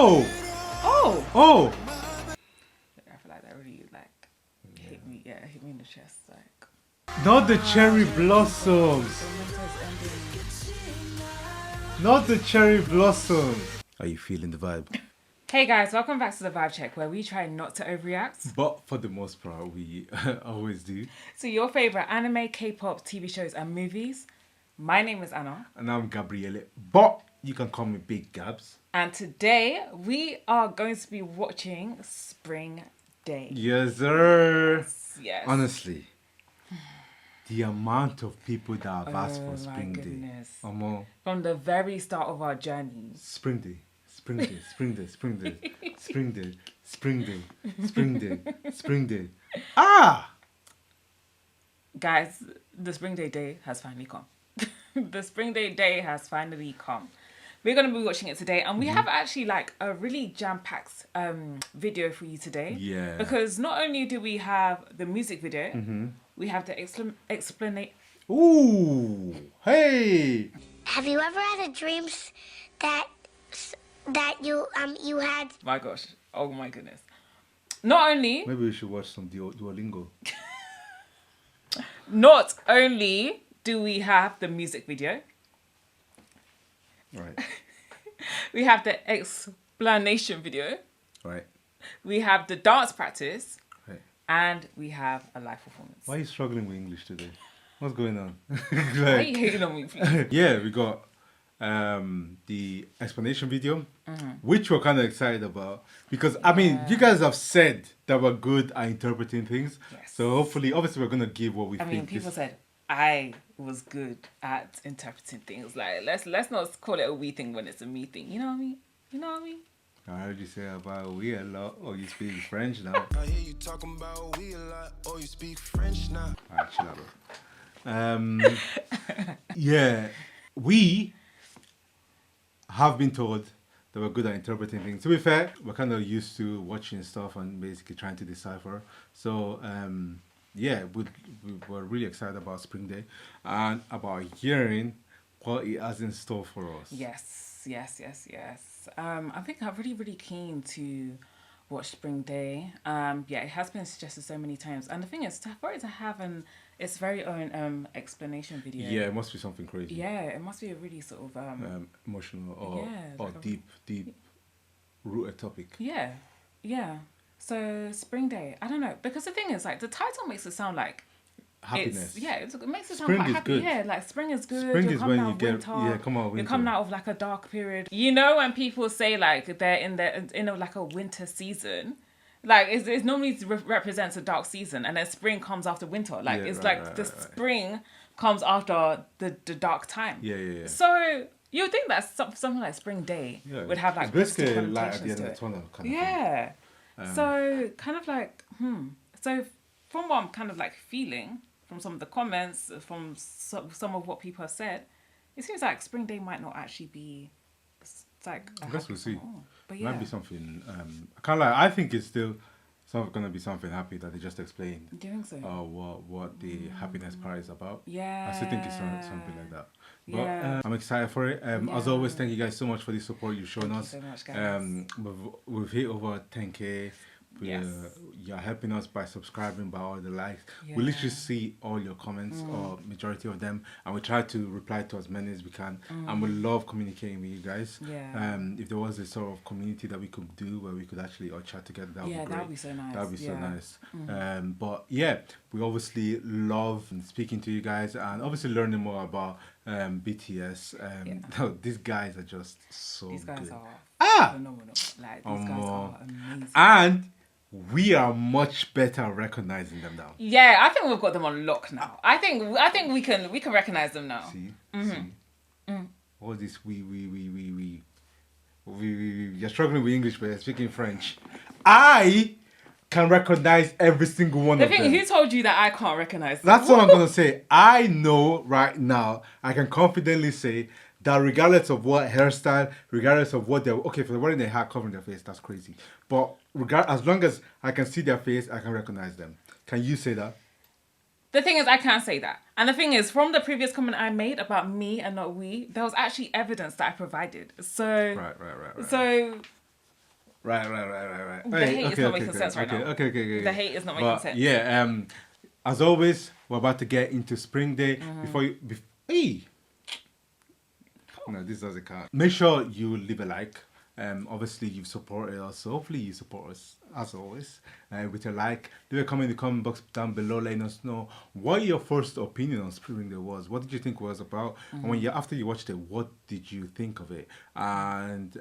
Oh! Oh! Oh! I feel like that really hit me. Yeah, hit me in the chest. Like Not the cherry blossoms. Not the cherry blossoms. Are you feeling the vibe? Hey guys, welcome back to the Vibe Check, where we try not to overreact. But for the most part, we always do. So your favorite anime, K-pop, TV shows, and movies. My name is Anna, And I'm Gabriele. But you can call me Big Gabs. and today we are going to be watching Spring Day. Yes, sir. Yes. Honestly, the amount of people that have asked for my Spring Day. goodness. From the very start of our journey. Spring Day. Spring Day, Spring Day, Spring Day, Spring Day, Spring Day, Spring Day, Spring Day. Ah! Guys, the Spring Day has finally come. The Spring Day has finally come. We're going to be watching it today, and we have actually like a really jam-packed video for you today. Yeah. Because not only do we have the music video, we have the explanation. Ooh! Hey! Have you ever had a dreams that you had? My gosh. Oh my goodness. Not only Maybe we should watch some Duolingo. Not only do we have the music video, Right. we have the explanation video, Right. we have the dance practice, Right. and we have a live performance. Why are you struggling with English today? What's going on? Why are you hating on me, please? Yeah, we got the explanation video, which we're kind of excited about because I mean, you guys have said that we're good at interpreting things. Yes. So hopefully, obviously, we're gonna give what we I think. mean, people said I was good at interpreting things. Like, let's not call it a we thing when it's a me thing. You know what I mean? You know what I mean? I heard you say about we a lot. Oh, you speak French now. I hear you talking about we a lot. Oh, you speak French now. Alright, chill out, bro. Yeah, we have been told that we're good at interpreting things. To be fair, we're kind of used to watching stuff and basically trying to decipher. So, yeah, we're really excited about Spring Day and about hearing what it has in store for us. Yes. I think I'm really keen to watch Spring Day. Yeah, it has been suggested so many times, and the thing is, for it to have its very own explanation video. Yeah, it must be something crazy. Yeah, it must be a really sort of Emotional or, yeah, or like a- deep rooted topic. yeah. So Spring Day, I don't know, because the thing is, like, the title makes it sound like Happiness. it makes it sound Spring quite is happy. good. Yeah, like spring is good. Spring You're is coming when out you of get winter. come out of winter. You're coming out of like a dark period. You know, when people say like they're in like a winter season, like it's normally represents a dark season, and then spring comes after winter. Like Yeah, it's right, like right, the right. spring comes after the dark time. Yeah. So you would think that something like Spring Day Yeah, would have like it's basically positive light at the connotations end to of it. the tunnel kind of thing. Yeah. So kind of like, So from what I'm kind of like feeling from some of the comments, from some of what people have said, it seems like Spring Day might not actually be. It's like I guess we'll see. But It yeah, might be something. I think it's still gonna be something happy that they just explained. do you think so? What the happiness part is about. Yeah. I still think it's something like that. But Yeah. I'm excited for it. As always, thank you guys so much for the support you've shown Thank you us. so much, guys. We've hit over 10K. Yes. You're helping us by subscribing, by all the likes. We Yeah. literally see all your comments, or majority of them, and we try to reply to as many as we can. And we love communicating with you guys. Yeah. If there was a sort of community that we could do where we could actually all chat together, that would Yeah, be great. that would be so nice. That would be so Yeah. nice. But yeah, we obviously love speaking to you guys and obviously learning more about BTS. These guys are just so These guys good. are phenomenal. Like these guys are amazing. And we are much better at recognizing them now. Yeah, I think we've got them on lock now. I think we can recognize them now. See? All this we. You're struggling with English, but you're speaking French. I can recognize every single one The of thing, them. who told you that I can't recognize them? That's what I'm gonna say. I know right now. I can confidently say that regardless of what hairstyle, regardless of what they're okay, if they're wearing their hair covering their face, that's crazy. But as long as I can see their face, I can recognize them. Can you say that? The thing is, I can't say that. And the thing is, from the previous comment I made about me and not we, there was actually evidence that I provided. So, Right. so Right. The hate is not making sense right now. Okay. The hate is not making sense. Yeah, as always, we're about to get into Spring Day. Mm-hmm. Hey! No, this doesn't count. Make sure you leave a like. Obviously, you've supported us, so hopefully you support us as always with a like. Leave a comment in the comment box down below, letting us know what your first opinion on Spring Day was. What did you think it was about? And when after you watched it, what did you think of it? And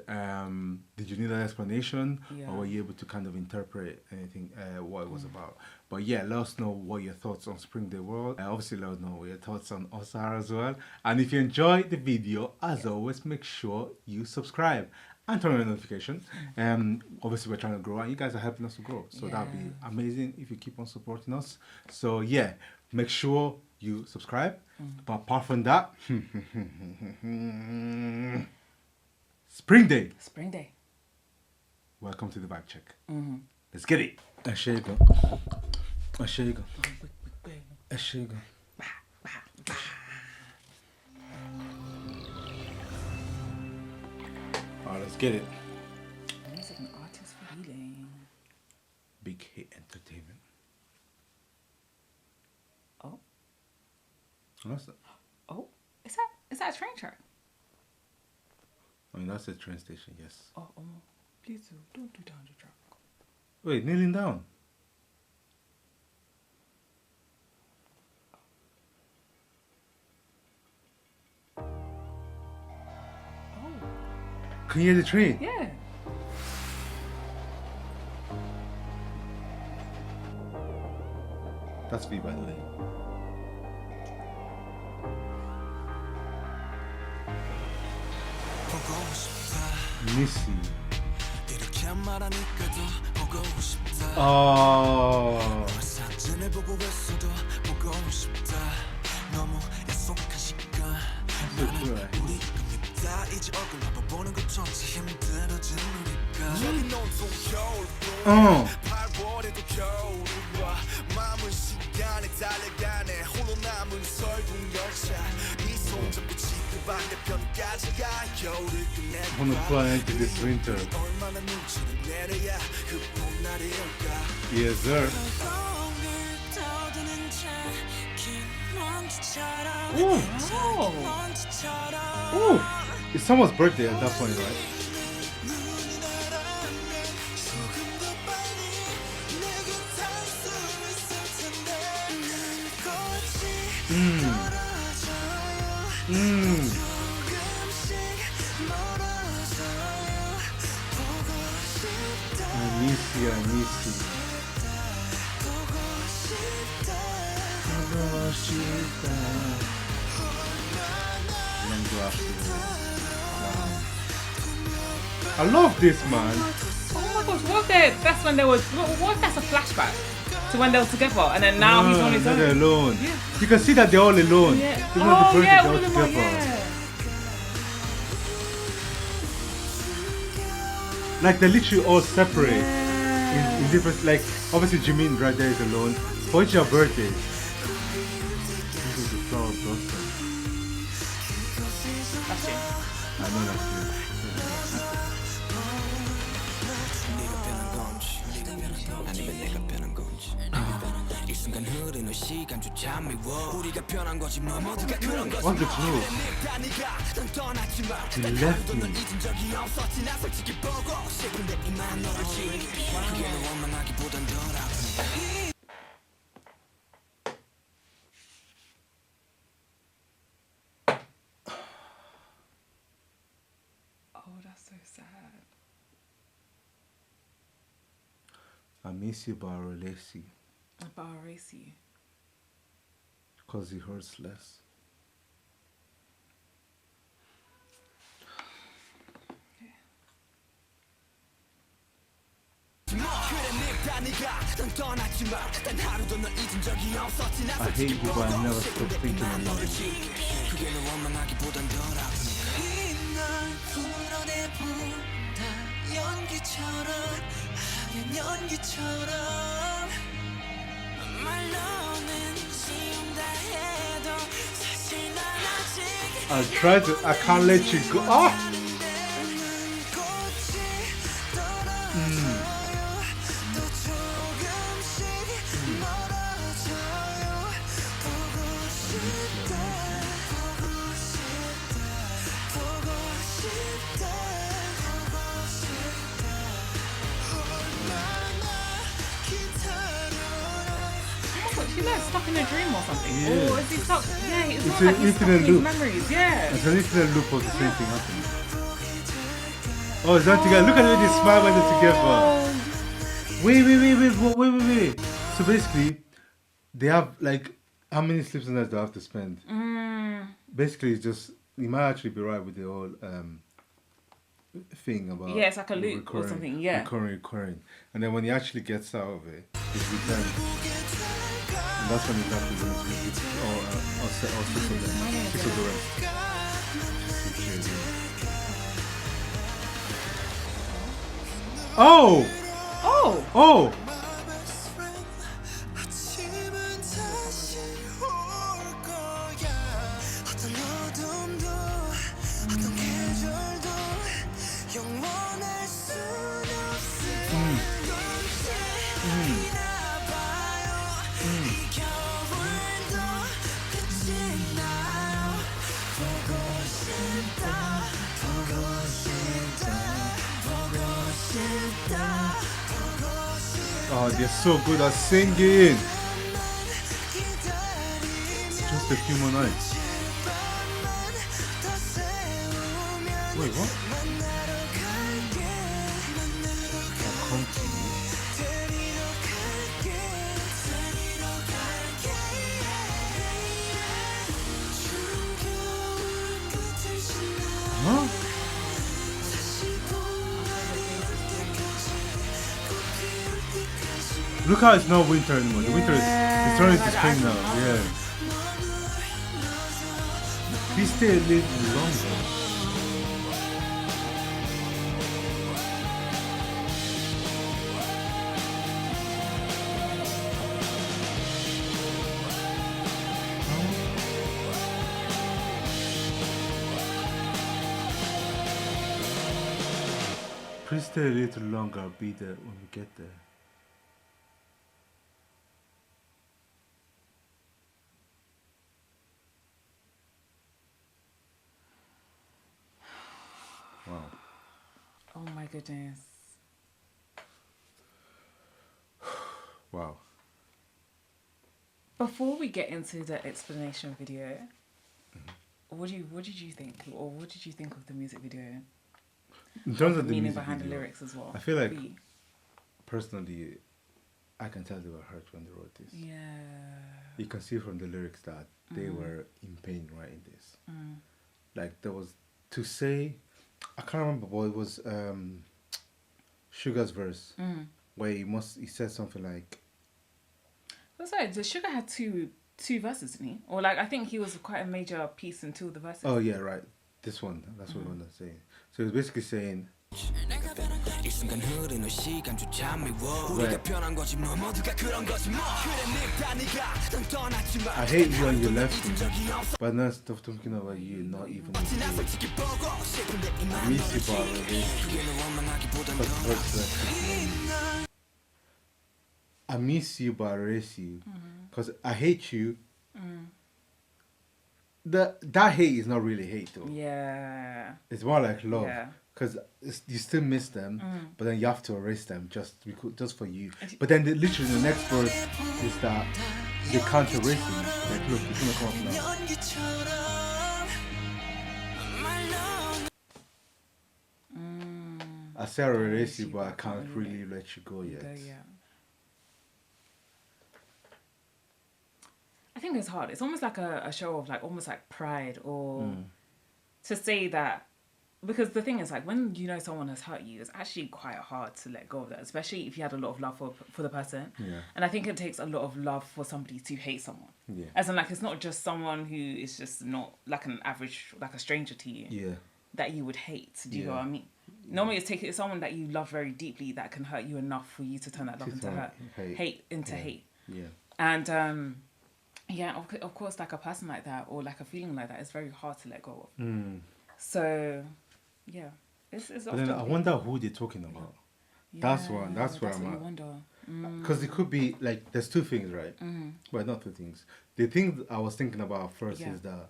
did you need an explanation, or were you able to kind of interpret anything what it was about? But yeah, let us know what your thoughts on Spring Day were. Obviously, let us know what your thoughts on us are as well. And if you enjoyed the video, as always, make sure you subscribe and turn on the notification. Obviously, we're trying to grow, and you guys are helping us to grow. So that'd be amazing if you keep on supporting us. So yeah, make sure you subscribe. But apart from that, Spring Day. Spring Day. Welcome to the vibe check. Let's get it. Ashego. Alright, let's get it. Music and artist feeling. Big Hit Entertainment. Oh. What's that? Oh. Is that a train track? I mean, that's a train station, yes. Oh, please don't do down the track. Wait, kneeling down. Can you hear the train? Yeah. That's me, by the way. Missy. Oh. On the planet this winter. Yes, sir. Ooh. Ooh. It's someone's birthday at that point, right? I miss you. I love this, man. Oh my gosh, what if that's when they were, what if that's a flashback to when they were together and then now he's on his own? They're alone. Yeah. You can see that they're all alone. Yeah. Even all all together. of them are, yeah. Like they're literally all separate in different, like obviously Jimin right there is alone. For each of birthdays. This is the flower blossom. That's it. I know that's it. What's the clue? He left me. Oh, that's so sad. I miss you, but I release you. But I'll race you. Because he hurts less. I hate you, but I never stop thinking about you. I'll try to, I can't let you go. Ah! She's like stuck in a dream or something. Yeah. Or is he stuck? Yeah, it's It's not like an he's stuck in infinite his loop. memories. Yeah. It's an infinite loop of the same thing happening. Oh, it's not together. Look at the way they smile when they're together. Wait. So basically, they have like how many sleepless nights do they have to spend? Basically, it's just you might actually be right with the whole thing about Yeah, it's like a loop or something, yeah. recurring, and then when he actually gets out of it, it returns, and that's when it happens. Or six of the rest. Oh! Oh. Oh, they're so good at singing. Just a few more nights. Wait, what? I'll come to you. Huh? Look how it's not winter anymore. The winter is it's turning to spring now. Yeah. Please stay a little longer. Please stay a little longer. I'll be there when we get there. Wow. Oh my goodness. Wow. Before we get into the explanation video, what did you think, or what did you think of the music video? In terms of the Meaning music behind video, the lyrics as well. I feel like We- personally, I can tell they were hurt when they wrote this. Yeah. You can see from the lyrics that they were in pain writing this. Like there was to say, I can't remember, but it was Sugar's verse where he said something like, That's right. The Sugar had two verses, didn't he? Or like I think he was quite a major piece in two of the verses. oh yeah, right, this one. That's what I want to say. So he was basically saying. I hate you and you left me, but now stuff talking about you, not even. I miss you, but I miss you, but I race you, because I hate you. That hate is not really hate though. Yeah. It's more like love. Yeah. Because you still miss them, but then you have to erase them just for you. But then literally the next verse is that they can't erase them. Like, look, it's gonna come up now. I say I erase you, but I can't really let you go yet. Yeah. I think it's hard. It's almost like a show of like almost like pride or to say that. Because the thing is, like, when you know someone has hurt you, it's actually quite hard to let go of that, especially if you had a lot of love for the person. Yeah. And I think it takes a lot of love for somebody to hate someone. Yeah. As in, like, it's not just someone who is just not, like, an average, like, a stranger to you. Yeah. That you would hate. Do you know what I mean? Normally, it's someone that you love very deeply that can hurt you enough for you to turn that love into hate into hate. Yeah. And, yeah, of course, like, a person like that or, like, a feeling like that is very hard to let go of. So... yeah, it's but then I wonder who they're talking about. That's where I'm what at. you wonder. Because it could be like there's two things, right? Well, not two things. The thing I was thinking about first Yeah. is that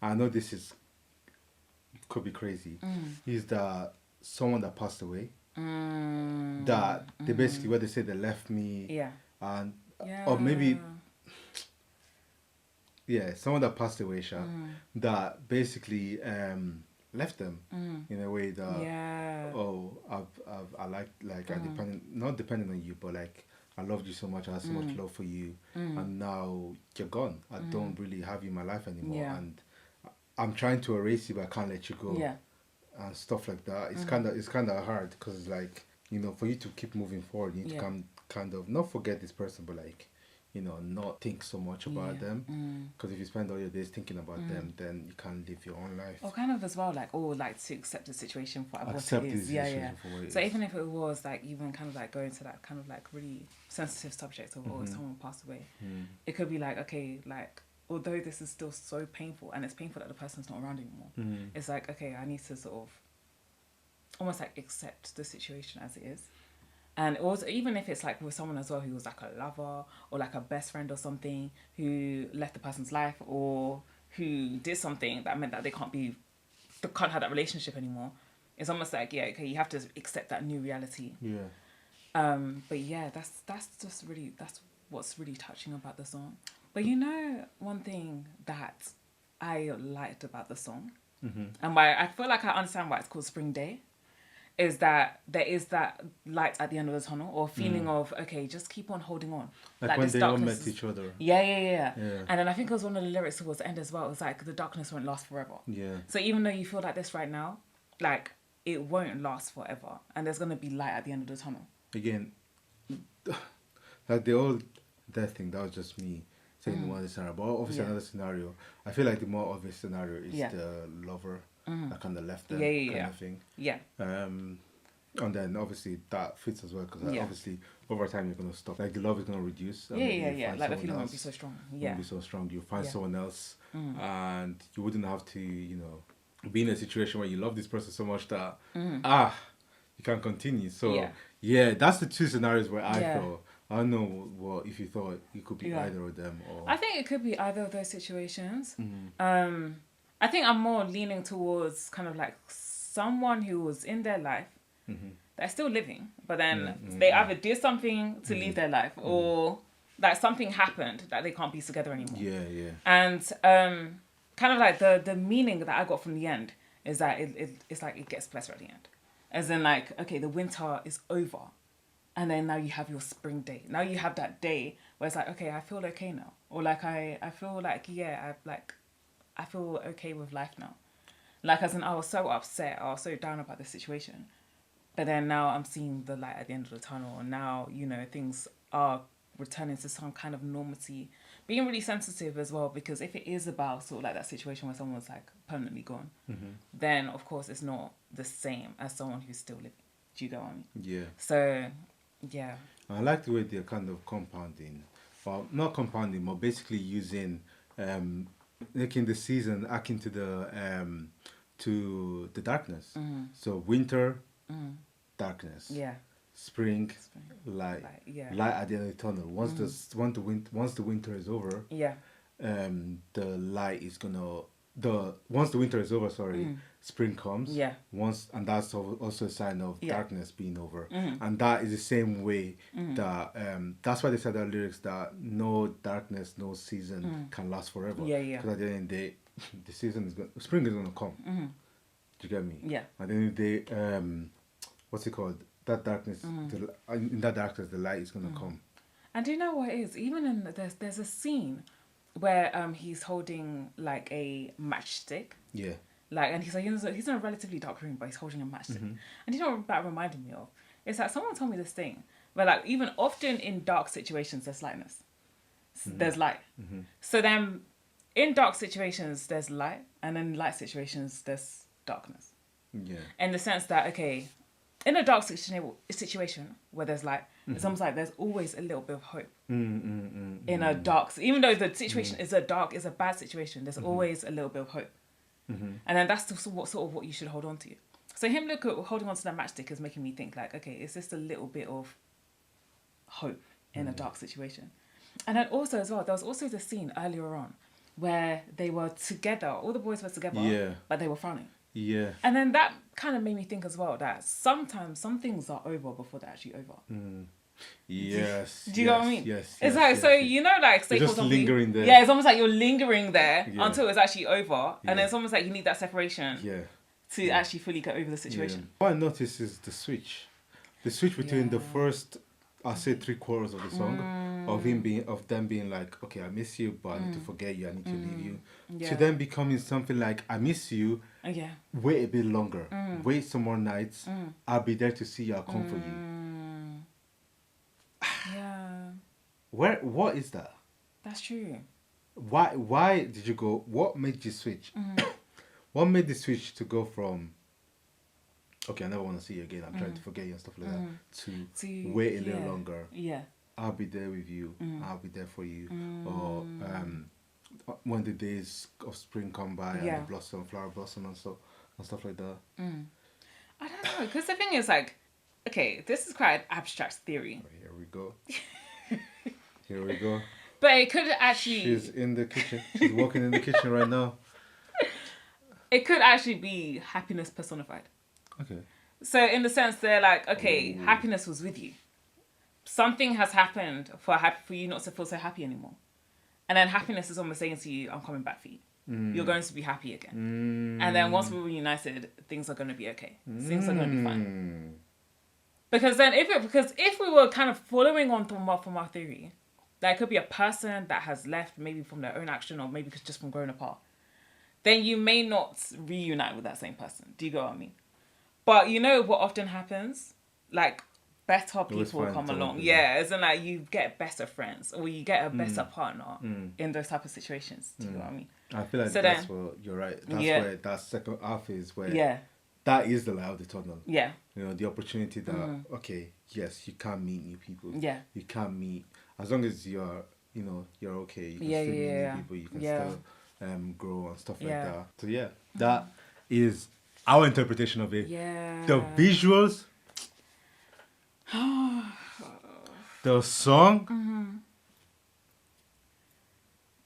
I know this is could be crazy. Is that someone that passed away? That they basically where they say they left me, Yeah. and Yeah. or maybe someone that passed away, Sha, that basically left them in a way that Yeah. I like I not depending on you, but like I loved you so much, I had so much love for you, and now you're gone. I don't really have you in my life anymore, Yeah. and I'm trying to erase you, but I can't let you go, Yeah. and stuff like that. It's kind of hard because like for you to keep moving forward, you need to kind of not forget this person, but like not think so much about them. Because if you spend all your days thinking about them, then you can't live your own life. Or kind of as well, like to accept the situation for what Accept it the is. Yeah, situation yeah. for what it So is. even if it was like even kind of like going to that kind of like really sensitive subject of someone passed away, it could be like, okay, like although this is still so painful and it's painful that the person's not around anymore, it's like, okay, I need to sort of almost like accept the situation as it is. And also, even if it's like with someone as well who was like a lover or like a best friend or something who left the person's life or who did something that meant that they can't have that relationship anymore, it's almost like, yeah, okay, you have to accept that new reality. Yeah. But yeah, that's what's really touching about the song. But one thing that I liked about the song, and why I feel like I understand why it's called Spring Day, is that there is that light at the end of the tunnel, or feeling of, okay, just keep on holding on. Like when this they all darkness met each other. Yeah. And then I think it was one of the lyrics towards the end as well. It was like, the darkness won't last forever. Yeah. So even though you feel like this right now, like it won't last forever, and there's gonna be light at the end of the tunnel. Again, like the old death thing, that was just me saying one scenario. But obviously another scenario, I feel like the more obvious scenario is the lover that kind of left them kind of thing. Yeah. And then obviously that fits as well because obviously over time you're gonna stop. Like the love is gonna reduce. And maybe you find Like the someone feeling won't else, be so strong. won't be so strong. You find someone else, and you wouldn't have to, be in a situation where you love this person so much that you can't continue. So that's the two scenarios where I thought. I don't know what if you thought it could be either of them or. I think it could be either of those situations. I think I'm more leaning towards kind of like someone who was in their life they're still living, but then they either did something to leave their life or like something happened that they can't be together anymore. Yeah. And kind of like the meaning that I got from the end is that it's like it gets better at the end. As in like, okay, the winter is over. And then now you have your spring day. Now you have that day where it's like, okay, I feel okay now. Or like I feel like, I feel okay with life now. Like as in I was so upset, I was so down about the situation. But then now I'm seeing the light at the end of the tunnel, and now, things are returning to some kind of normalcy. Being really sensitive as well, because if it is about sort of like that situation where someone's like permanently gone, then of course it's not the same as someone who's still living. Do you get what I mean? Yeah. So, yeah. I like the way they're kind of compounding. Well, not compounding, but basically using, making the season akin to the darkness. So winter, darkness. Yeah. Spring, light. Light at the end of the tunnel. Once the winter is over, the light is gonna once the winter is over, spring comes. Yeah. And that's also a sign of darkness being over. And that is the same way that that's why they said that lyrics that no darkness, no season can last forever. Yeah. Because at the end of the day, the season spring is gonna come. Do you get me? Yeah. At the end of the day, what's it called? That darkness, in that darkness, the light is gonna come. And do you know what it is? Even in there's a scene where he's holding like a matchstick. Yeah. Like, and he's in a relatively dark room, but he's holding a matchstick. And you know what that reminded me of? It's like someone told me this thing, where like even often in dark situations there's lightness. There's light. So then, in dark situations there's light, and in light situations there's darkness. Yeah. In the sense that, okay, in a dark situation where there's light, it's almost like there's always a little bit of hope. In a dark, even though the situation is a bad situation, there's always a little bit of hope. And then that's sort of what you should hold on to. So him holding on to that matchstick is making me think like, okay, is this a little bit of hope in a dark situation? And then also as well, there was also the scene earlier on where they were together, all the boys were together, but they were frowning. Yeah. And then that kind of made me think as well that sometimes some things are over before they're actually over. Yes. Do you know what I mean? Yes. It's like, so, you know, like, say you're for just example, lingering there. Yeah, it's almost like you're lingering there Yeah. until it's actually over. Yeah. And then it's almost like you need that separation to actually fully get over the situation. What I noticed is the switch. The switch between the first, I'll say 3/4 of the song, of them being like, okay, I miss you, but I need to forget you, I need to leave you. To them becoming something like, I miss you, wait a bit longer, wait some more nights, I'll be there to see you, I'll come for you. Yeah. What is that? That's true. Why did you go, what made you switch? What made the switch to go from, okay, I never want to see you again, I'm trying to forget you and stuff like that, to wait a little longer. Yeah. I'll be there with you. I'll be there for you. Or when the days of spring come by and the flower blossom and stuff like that. I don't know, because the thing is like, okay, this is quite an abstract theory. Here we go. Here we go. But it could actually... She's in the kitchen. She's walking in the kitchen right now. It could actually be happiness personified. Okay. So in the sense they're like, okay, happiness was with you. Something has happened for you not to feel so happy anymore. And then happiness is almost saying to you, I'm coming back for you. You're going to be happy again. And then once we're reunited, things are going to be okay. Things are going to be fine. Because then if we were kind of following on from our theory, there could be a person that has left maybe from their own action or maybe just from growing apart. Then you may not reunite with that same person. Do you get what I mean? But you know what often happens? Like, better people come along. Yeah, isn't like you get better friends or you get a better partner in those type of situations. Do you know what I mean? I feel like that's what you're right. That's where that second half is where that is the light of the tunnel. Yeah. You know, the opportunity that okay, yes, you can meet new people. Yeah. You can meet as long as you're okay, you can still meet new people, you can still grow and stuff like that. So that is our interpretation of it. Yeah. The visuals, the song.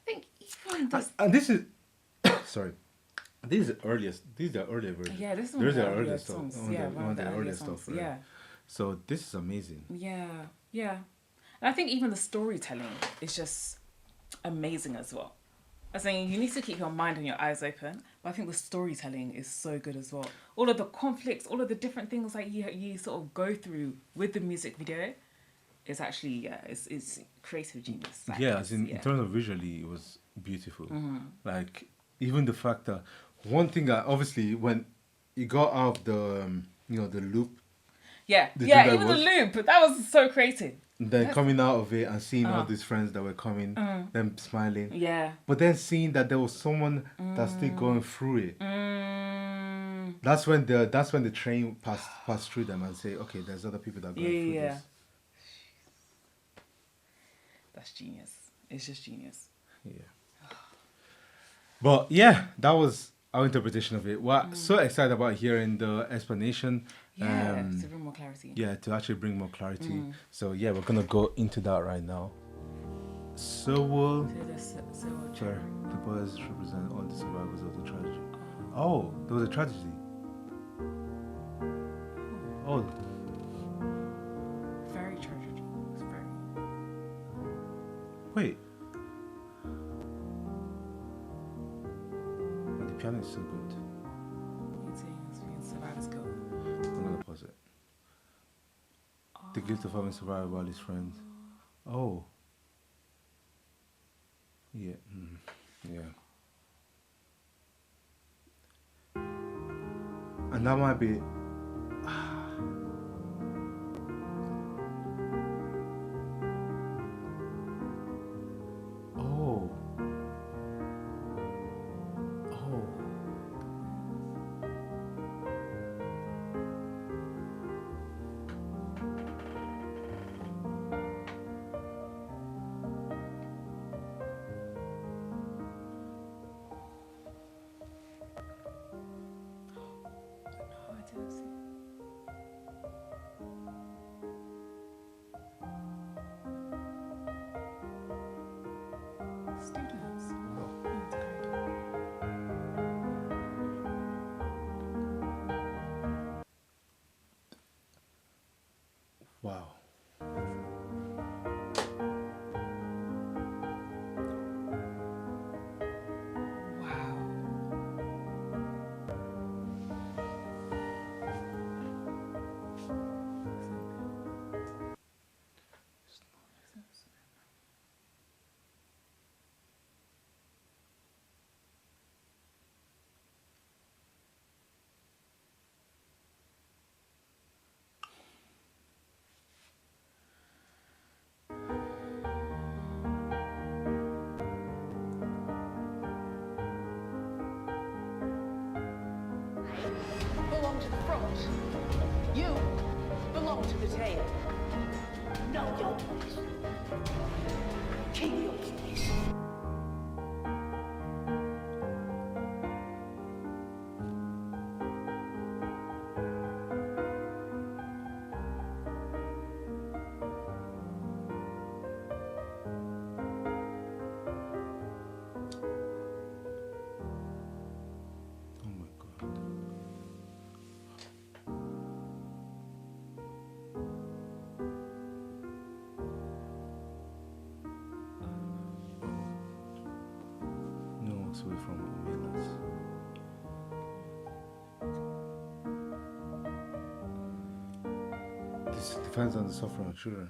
I think even and this is sorry. These are the earliest versions. Yeah, this is one of the earliest stuff. songs. One of the earliest stuff. Right? Yeah. So this is amazing. Yeah. And I think even the storytelling is just amazing as well. I was saying you need to keep your mind and your eyes open, but I think the storytelling is so good as well. All of the conflicts, all of the different things that you sort of go through with the music video, is actually it's creative genius. Like, as in terms of visually, it was beautiful. Like even the fact that one thing that obviously when you got out of the the loop. Yeah, even the loop, that was so creative. Then coming out of it and seeing all these friends that were coming, them smiling. Yeah. But then seeing that there was someone that's still going through it. That's when the train passed through them and say, okay, there's other people that are going through this. That's genius. It's just genius. Yeah. But that was our interpretation of it. We're so excited about hearing the explanation. Yeah, to bring more clarity. Yeah, to actually bring more clarity. So we're gonna go into that right now. The boys represent all the survivors of the tragedy. Oh, there was a tragedy. Oh. Very tragic. It's very. Wait. The piano is so good. I'm gonna pause it. The guilt of having survived while his friends. Oh. Yeah. Yeah. And that might be. Oh. Wow. Wow. Belong to the front. You belong to the tail. Know your place. Keep your place. Oh my god. No walks away from Milas. This depends on the suffering of children.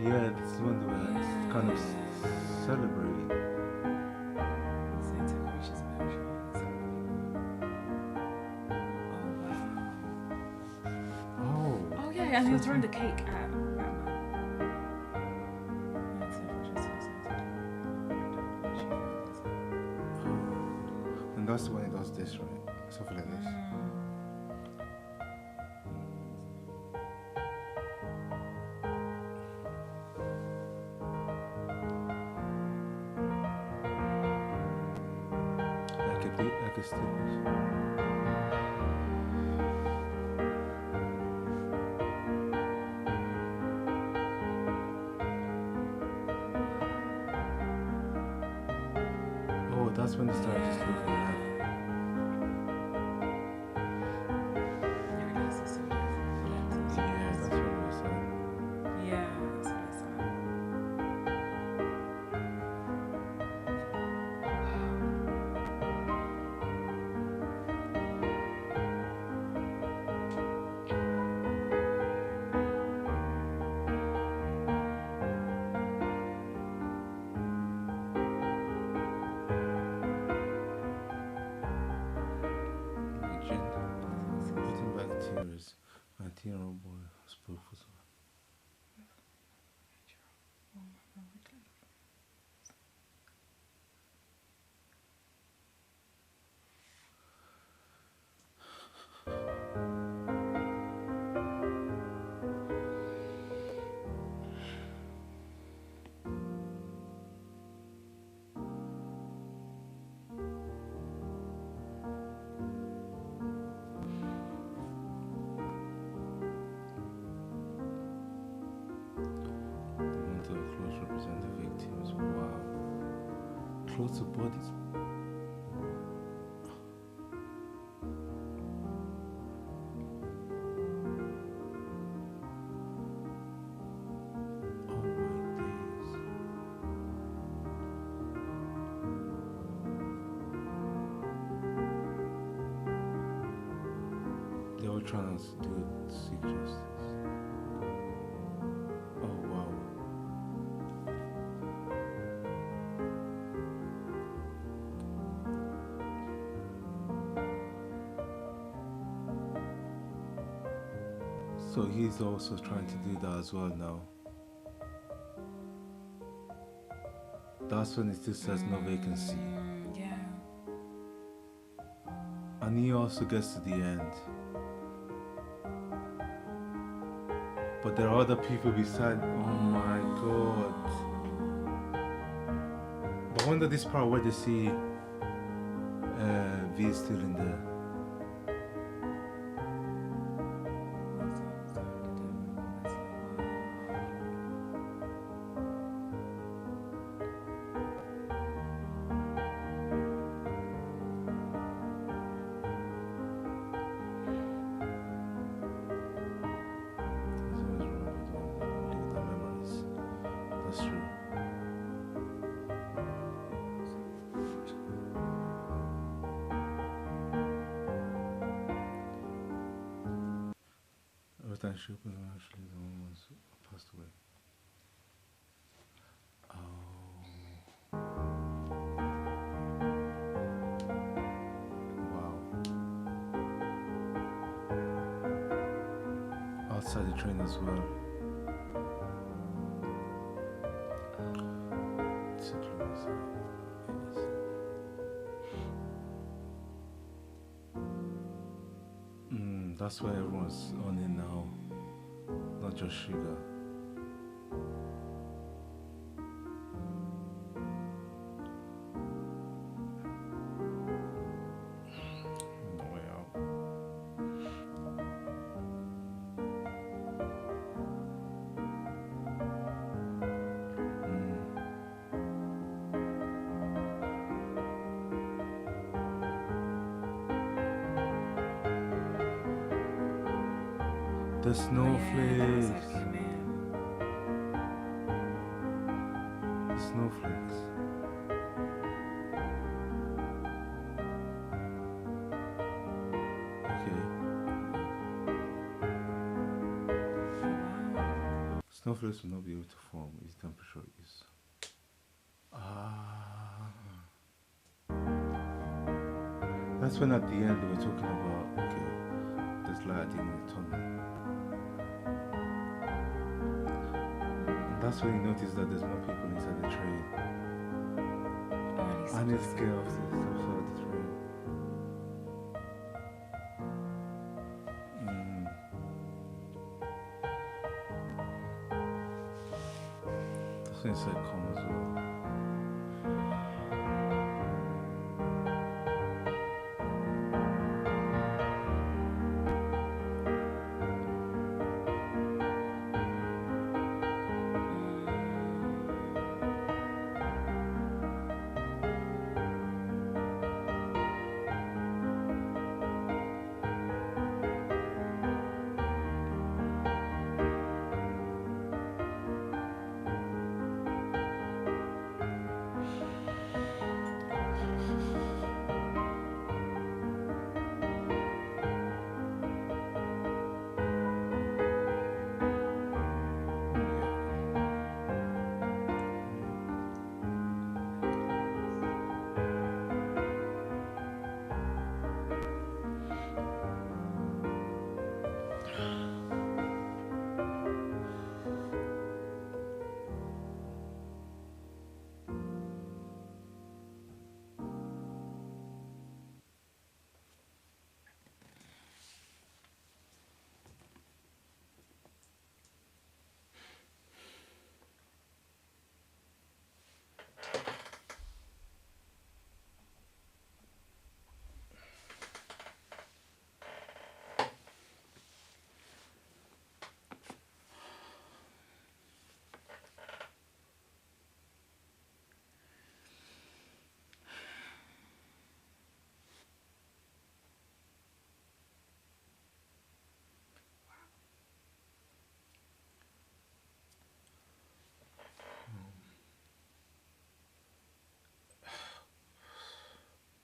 Yeah, this is when they were kind of celebrating. Oh. Oh yeah, and he was throwing the cake at And that's when it does this, right? Something like this. Like a stitch. Oh, that's when they started just looking at. Yeah, that's what we said. Yeah, that's what I said. Legend. Putting back tears. My 10-year-old boy spoke for so long. The mental clothes represent the victims. Wow. Close to bodies. Oh my days. They were trying to seek justice. Oh wow. So he's also trying to do that as well now. That's when it still says no vacancy. Yeah. And And he also gets to the end. But there are other people beside. Oh my god. But I wonder this part where they see V is still in there. That's true. Every time she opens her, actually the one was passed away. Oh. Wow. Outside the train as well. That's why everyone's on it now, not just Sugar. No way out. The snowflakes. The snowflakes. Okay. Snowflakes will not be able to form if temperature is. That's when at the end they were talking about, okay, there's light in the tunnel. That's when you notice that there's more people inside the train. Oh, And it's scared of the stuff outside the train. That's when it said come as well.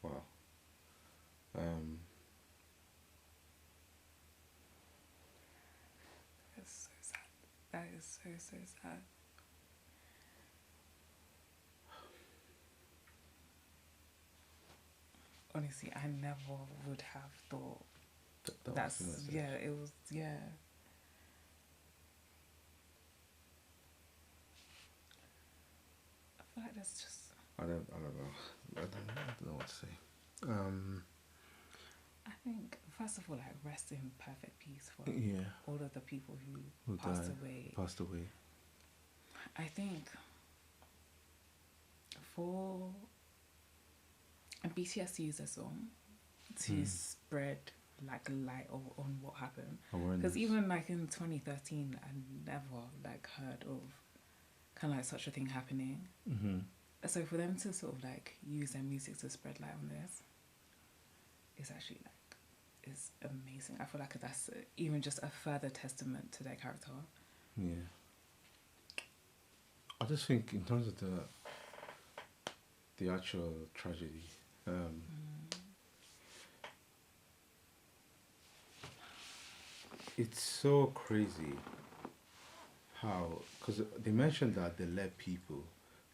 Wow. That's so sad. That is so sad. Honestly, I never would have thought. That's yeah. It was yeah. I feel like there's just. I don't know. I don't know what to say. think, first of all, like, rest in perfect peace for Yeah. all of the people who Who passed died, away. Passed away. I think for BTS to use a song to spread like light on what happened, Awareness. because even like in 2013, I never like heard of kind of like such a thing happening. Mm-hmm. So for them to sort of like use their music to spread light on this is actually like is amazing. I feel like that's even just a further testament to their character. Yeah. I just think in terms of the actual tragedy, it's so crazy how, because they mentioned that they let people,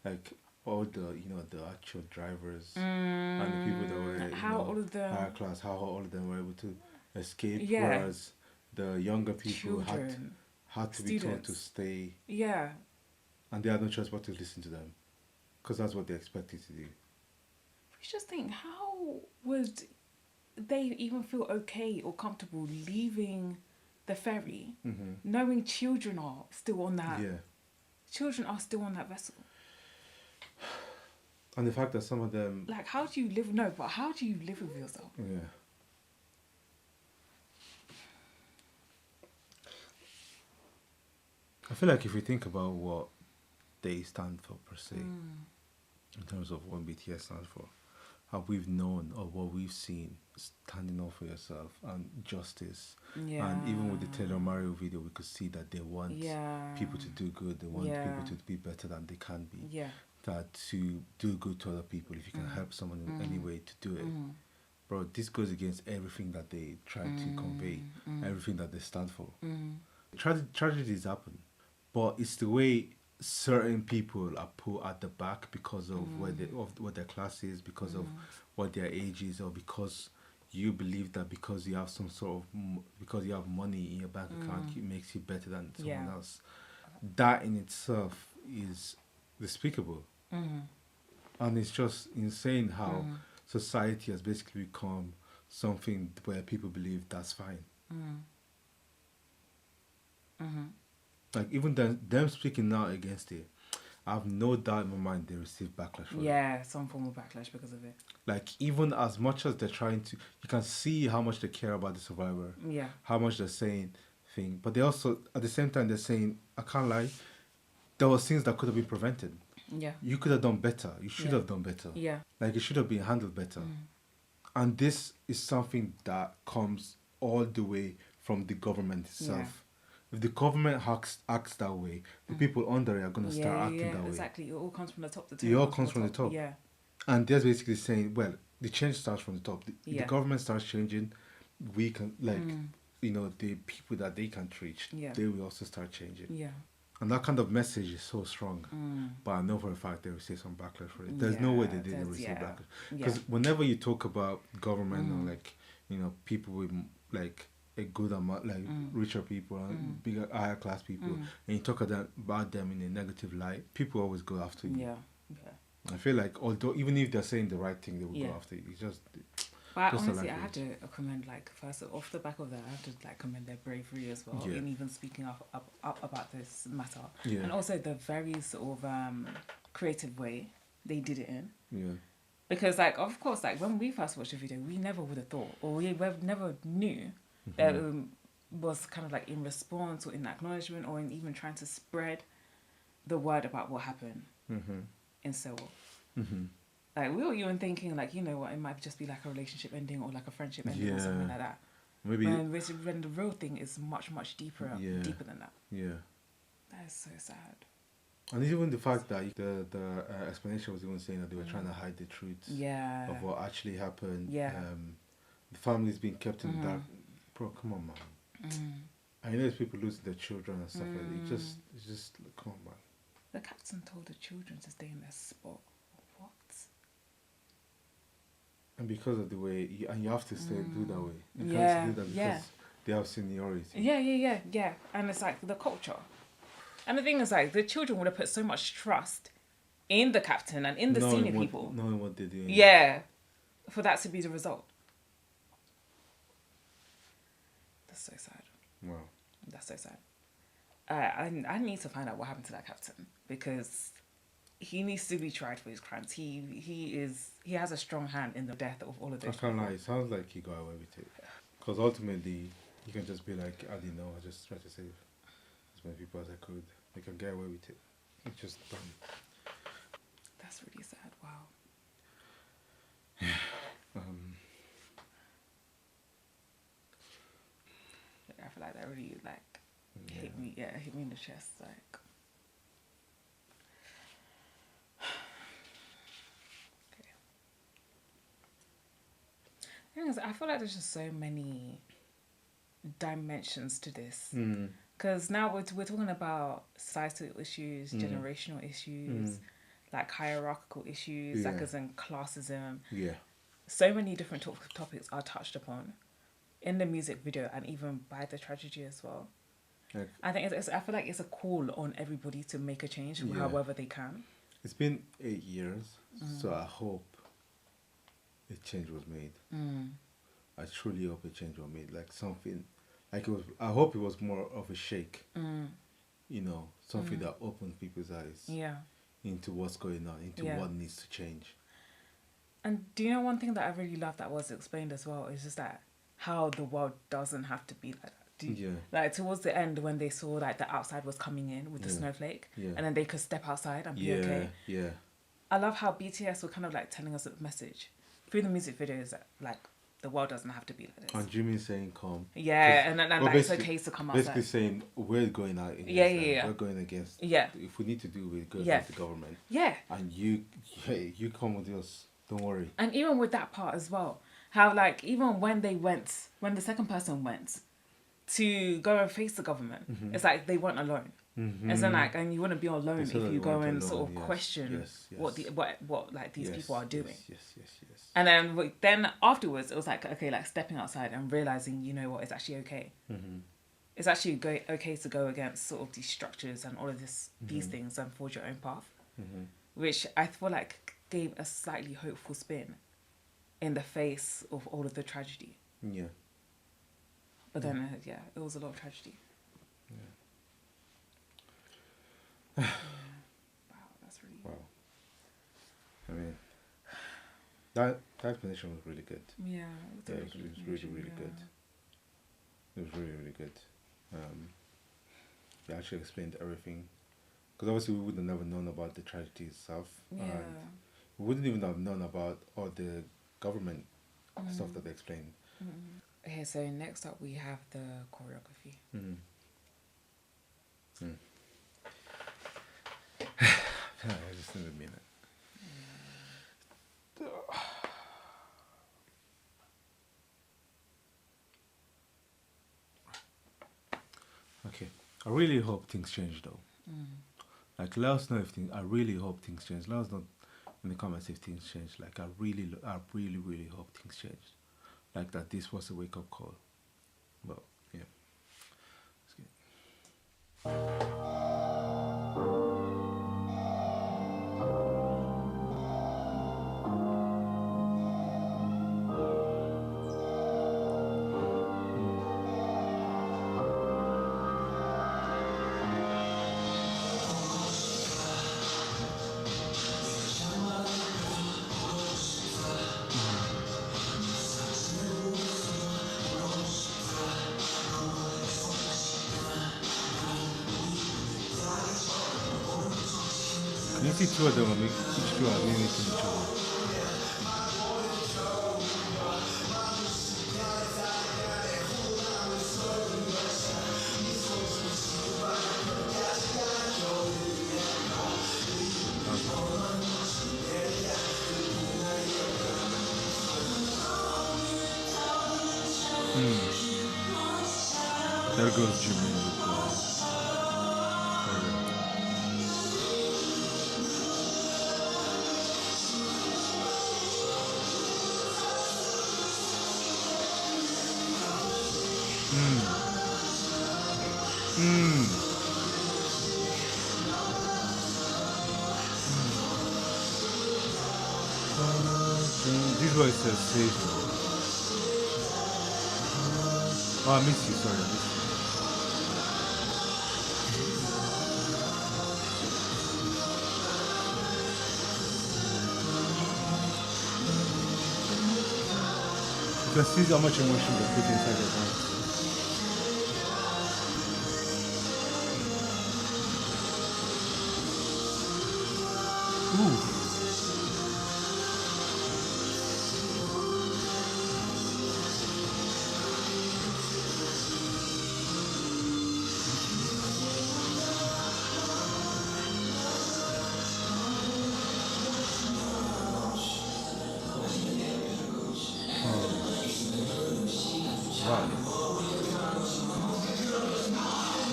like all the the actual drivers and the people that were How all of them- higher class, how all of them were able to escape, Yeah. whereas the younger people Children, had to be told to students. stay, Yeah. and they had no choice but to listen to them, because that's what they expected to do. You just think, how would they even feel okay or comfortable leaving the ferry, knowing children are still on that? Yeah. Children are still on that vessel. And the fact that some of them, Like, how do you live? No, but how do you live with yourself? yeah. I feel like if we think about what they stand for per se, in terms of what BTS stands for, how we've known or what we've seen, standing up for yourself and justice. Yeah. And even with the Taylor Mario video, we could see that they want Yeah. people to do good. They want Yeah. people to be better than they can be. Yeah. That to do good to other people, if you can help someone in any way to do it. Bro, this goes against everything that they try to convey, everything that they stand for. Tragedies happen, but it's the way certain people are put at the back because of what their class is, because of what their age is, or because you believe that because you have some sort of because you have money in your bank account, it makes you better than someone Yeah. else. That in itself is despicable, and it's just insane how society has basically become something where people believe that's fine. Like even them speaking out against it, I have no doubt in my mind they receive backlash for it. Yeah, some form of backlash because of it. Like even as much as they're trying to, you can see how much they care about the survivor. Yeah. How much they're saying thing, but they also at the same time they're saying, I can't lie, there was things that could have been prevented. Yeah. You could have done better. You should Yeah. have done better. Yeah. Like it should have been handled better. And this is something that comes all the way from the government itself. Yeah. If the government acts that way, the people under it are going to start acting that way. Exactly. It all comes from the top. It all comes from the top. Yeah. And they're basically saying, well, the change starts from the top. The Yeah. government starts changing. We can, like, the people that they can reach, Yeah. they will also start changing. Yeah. And that kind of message is so strong. But I know for a fact they will receive some backlash for it. There's no way they didn't receive backlash. Because whenever you talk about government or like, people with like a good amount, like richer people and bigger, higher class people, and you talk about them in a negative light, people always go after you. Yeah. Yeah. I feel like although even if they're saying the right thing, they will Yeah. go after you. It's just. But Just honestly, the I have to commend, like, first off the back of that, I have to like commend their bravery as well Yeah. in even speaking up about this matter, Yeah. and also the very sort of creative way they did it in. Yeah. Because, like, of course, like when we first watched the video, we never would have thought, or we never knew that was kind of like in response or in acknowledgement or in even trying to spread the word about what happened in Seoul. Like, we were even thinking, like, you know what, it might just be like a relationship ending or like a friendship ending or something like that. Maybe. When the real thing is much, much deeper than that. Yeah. That is so sad. And even the fact that the explanation was even saying that they were trying to hide the truth Yeah. of what actually happened. Yeah. The family's being kept in the dark. Bro, come on, man. I know there's people losing their children and stuff like that. It's just, come on, man. The captain told the children to stay in their spot. What? And because of the way, you have to stay do that way. You Yeah, can't do that because they have seniority. Yeah. And it's like the culture. And the thing is, like, the children would have put so much trust in the captain and in the senior people. Knowing what they're doing. Yeah. For that to be the result. That's so sad. Wow. That's so sad. I need to find out what happened to that captain, because he needs to be tried for his crimes. He has a strong hand in the death of all of I those can't people. lie. It sounds like he got away with it. Because ultimately, you can just be like, I didn't know. I just tried to save as many people as I could. You can get away with it. It's just done. That's really sad. Wow. I feel like that really hit me. Yeah, hit me in the chest. Like, okay. The thing is, I feel like there's just so many dimensions to this. Because now we're talking about societal issues, generational issues, like hierarchical issues, like Yeah. as in classism. Yeah. So many different topics are touched upon in the music video and even by the tragedy as well. Like, I think I feel like it's a call on everybody to make a change Yeah. however they can. it's been 8 years, so I hope a change was made. I truly hope a change was made. Like something, like it was. I hope it was more of a shake. You know, something that opened people's eyes Yeah. into what's going on, into Yeah. what needs to change. And do you know one thing that I really love that was explained as well is just that how the world doesn't have to be like that. Yeah. Like towards the end when they saw like the outside was coming in with the snowflake, Yeah. and then they could step outside and be Yeah, okay. yeah, I love how BTS were kind of like telling us a message through the music videos that like the world doesn't have to be like this. and Jimmy saying come. Yeah, and Well, like, it's basically- okay to come Basically outside. saying we're going out against Yeah, them. yeah, yeah. We're going against. Yeah. If we need to do, we go Yeah. against the government. Yeah. And you come with us. Don't worry. And even with that part as well, how like even when the second person went to go and face the government, it's like they weren't alone. It's then like, and you wouldn't be alone They if said that you they go weren't and sort alone, of yes, question yes, what like these Yes, people are doing. Yes. And then afterwards, it was like, okay, like stepping outside and realizing, you know what, it's actually okay. It's actually okay to go against sort of these structures and all of these things and forge your own path, which I feel like gave a slightly hopeful spin in the face of all of the tragedy. Yeah. But then, it was a lot of tragedy. Yeah. Wow, that's really... Wow. I mean, that explanation was really good. Yeah, Yeah, it was really good. It was really good. They actually explained everything. Because obviously we would have never known about the tragedy itself. Yeah. And we wouldn't even have known about all the government stuff that they explained. Okay, so next up we have the choreography. I just need a minute. Okay. I really hope things change though. Like let us know if things. I really hope things change. Let us know in the comments if things change. Like I really hope things change. Like that this was a wake up call. But yeah. Let's get Can you see two of them and make each two are mimicking each other? There goes Jimmy with this was a sensation. Oh, I miss you. Sorry, I miss you. You can see how much emotion they put inside the dance. Ooh. Wow.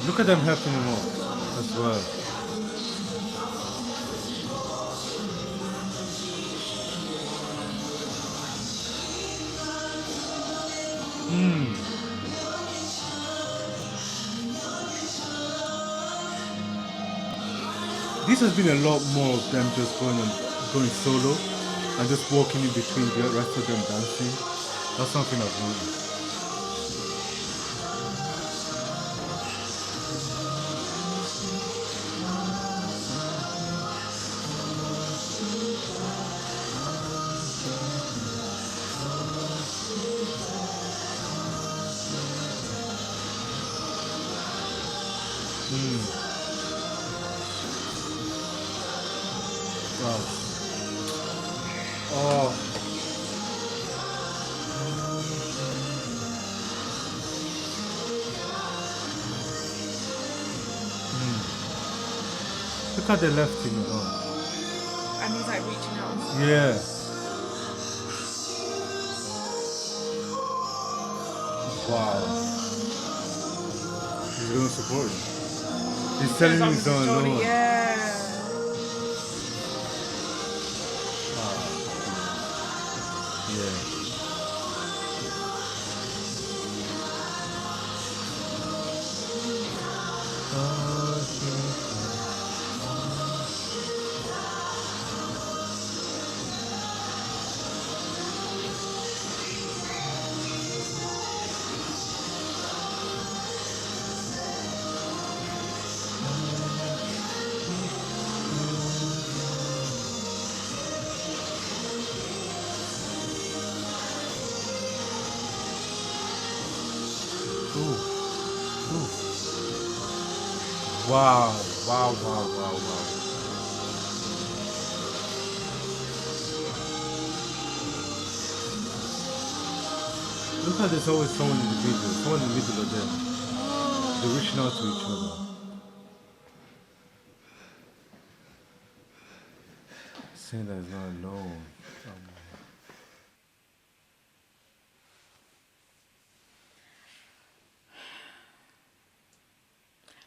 Look at them helping him out as well. This has been a lot more of them just going solo and just walking in between the rest of them dancing. That's something I've noticed. Wow. Oh. Look how they left him alone. And he's like reaching out. Yeah. Wow. He's going to support him. He's telling him he's not alone. Yeah. Yeah. Wow, wow, wow, wow, wow. Look how there's always someone in the middle, someone in the middle of them. They're reaching out to each other. Saying that it's not alone.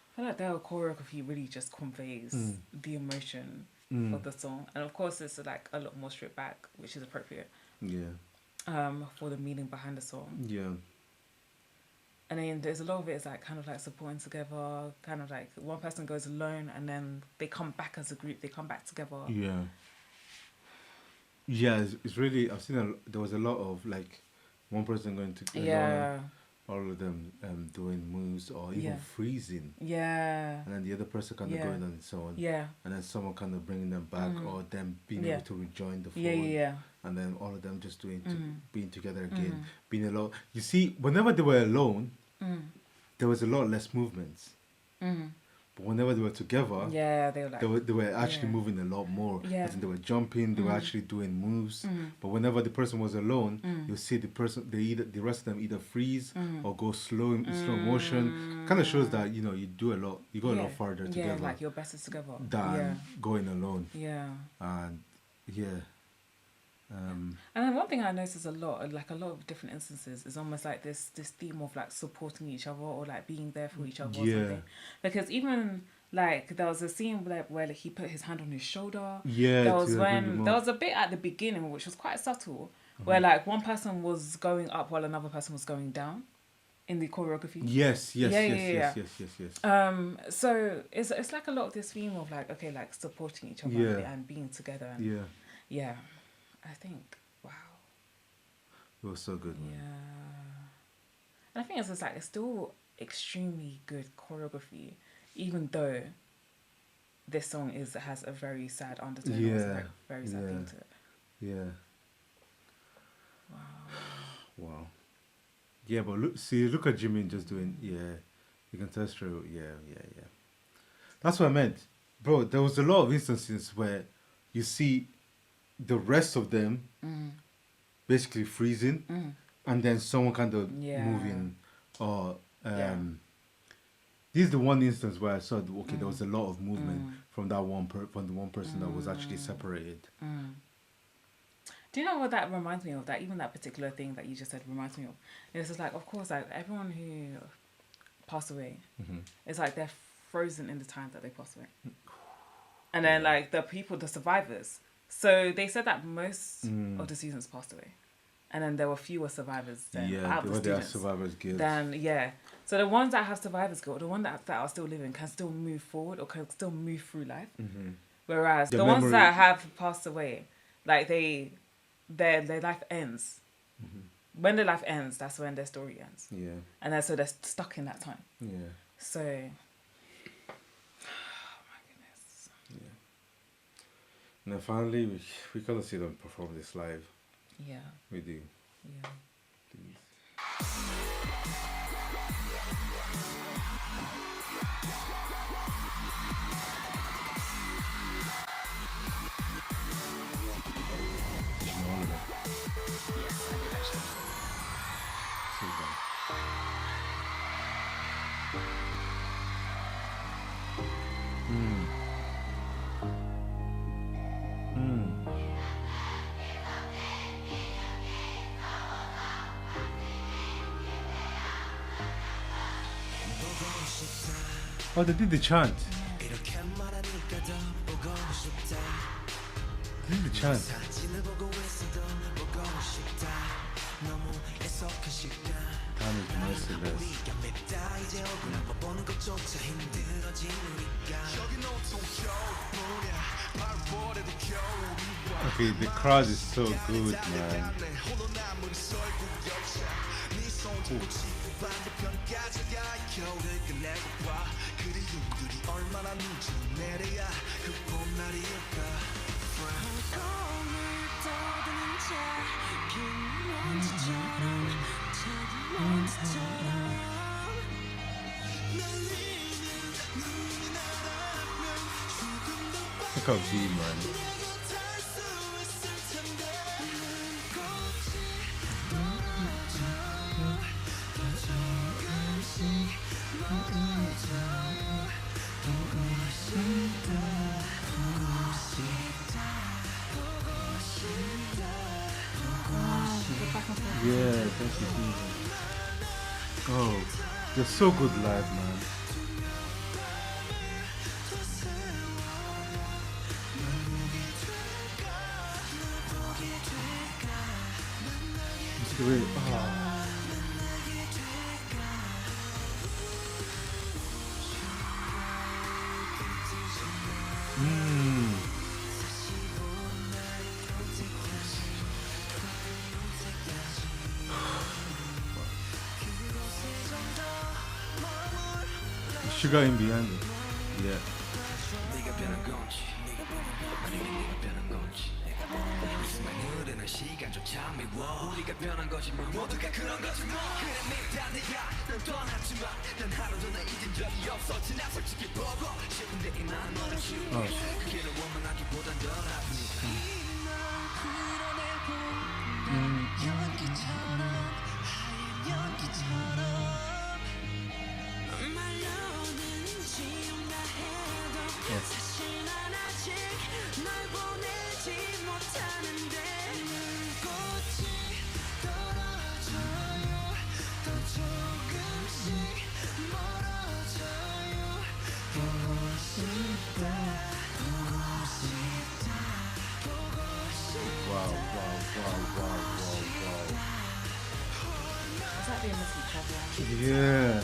I feel like their choreography really just conveys the emotion of the song, and of course it's like a lot more stripped back, which is appropriate. Yeah. For the meaning behind the song. Yeah. And then there's a lot of it is like kind of like supporting together, kind of like one person goes alone and then they come back as a group, they come back together. Yeah. Yeah, it's really, I've seen there was a lot of like one person going to Yeah. all of them doing moves or even freezing. Yeah. And then the other person kind of going on its own. Yeah. And then someone kind of bringing them back or them being able to rejoin the fold. Yeah. And then all of them just being together again. Being alone. You see, whenever they were alone, there was a lot less movements. But whenever they were together, they were like they were actually moving a lot more. Yeah. As in they were jumping, they were actually doing moves. But whenever the person was alone, you'll see the rest of them either freeze or go slow motion. Kind of shows that you do a lot. You go a lot farther together. Yeah, like you're better together than going alone. Yeah. And yeah. And then one thing I notice a lot, like a lot of different instances, is almost like this theme of like supporting each other or like being there for each other or something. Because even like there was a scene where like, he put his hand on his shoulder. Yeah. There was a bit at the beginning which was quite subtle, where like one person was going up while another person was going down in the choreography. Yes. So it's like a lot of this theme of like, okay, like supporting each other and being together. And yeah. I think, wow. It was so good. Yeah. And I think it's just like it's still extremely good choreography, even though this song has a very sad undertone. Or Yeah, like very sad theme to it. Yeah. Wow. Wow. Yeah, but look at Jimin just doing, yeah. You can tell straight, yeah. That's what I meant. Bro, there was a lot of instances where you see the rest of them basically freezing and then someone kind of moving or this is the one instance where I saw there was a lot of movement from that from the one person that was actually separated. Do you know what that reminds me of? That even that particular thing that you just said reminds me of. It's just like, of course, like everyone who passed away, it's like they're frozen in the time that they passed away. And then like the survivors. So they said that most of the students passed away. And then there were fewer survivors than out of the students. Survivors guilt. So the ones that have survivors guilt, the ones that are still living can still move forward or can still move through life. Whereas the ones that have passed away, like their life ends. When their life ends, that's when their story ends. Yeah. And then so they're stuck in that time. Yeah. So, oh my goodness. Yeah. And then finally, we gotta see them perform this live. Yeah. We do. Yeah. Please. Oh, they did the chant. They did the chant. Time is merciless. Okay, the crowd is so good, man. Ooh. Look how V, man. Yeah, that's the thing. Oh, they're so good live, man. It's great. Oh. Sugar in behind it. Yeah. Oh. Wow. Is that the innocent traveler? Yeah.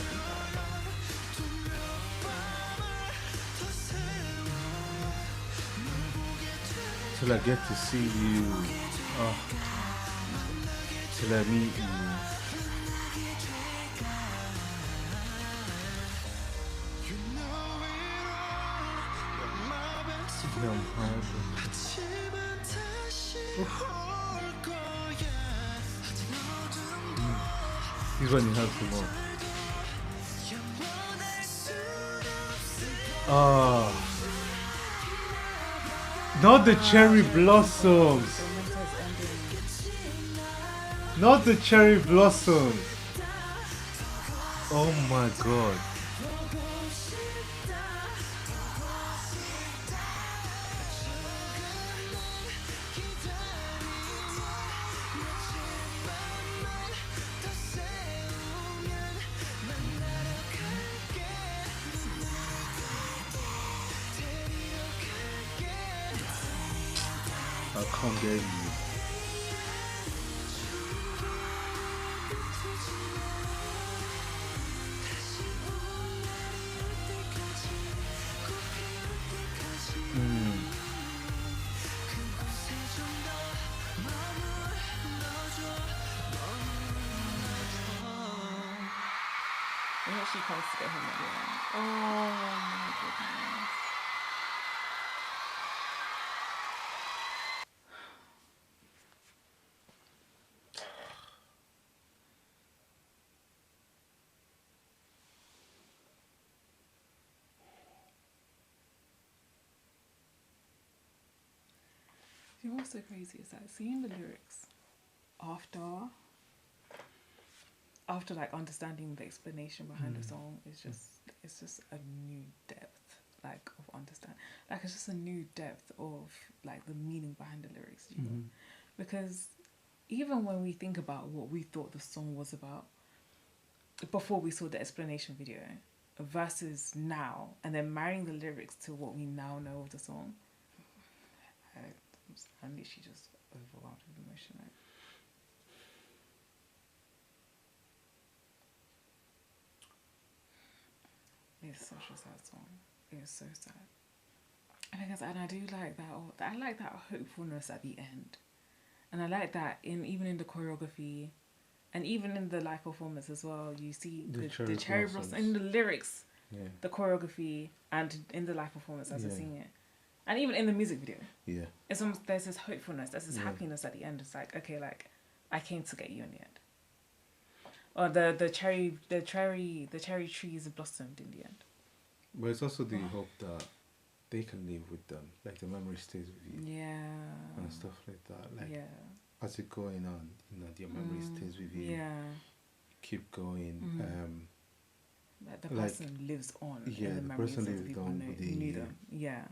Till I get to see you. Oh. Till I meet you. 이건 이하수모. Not the cherry blossoms. Not the cherry blossoms. Oh my god. I can't get you. And then she comes to get him at the end. Oh my goodness. You know what's so crazy is that seeing the lyrics after like understanding the explanation behind the song is just a new depth like of understand, like it's just a new depth of like the meaning behind the lyrics, you know? Because even when we think about what we thought the song was about before we saw the explanation video versus now, and then marrying the lyrics to what we now know of the song, I'm literally just overwhelmed with emotion. Like, it's such a sad song. It's so sad. And I do like that. I like that hopefulness at the end, and I like that even in the choreography, and even in the live performance as well. You see the cherry blossom in the lyrics, the choreography, and in the live performance as I sing it. And even in the music video, it's almost, there's this hopefulness, there's this happiness at the end. It's like, okay, like I came to get you in the end. Or the cherry trees blossomed in the end. But it's also the hope that they can live with them, like the memory stays with you, and stuff like that. Like as it going on, you know, your memory stays with you. Keep going. Like the person lives on. in the memories person of the lives people on who within knew you. them. Yeah.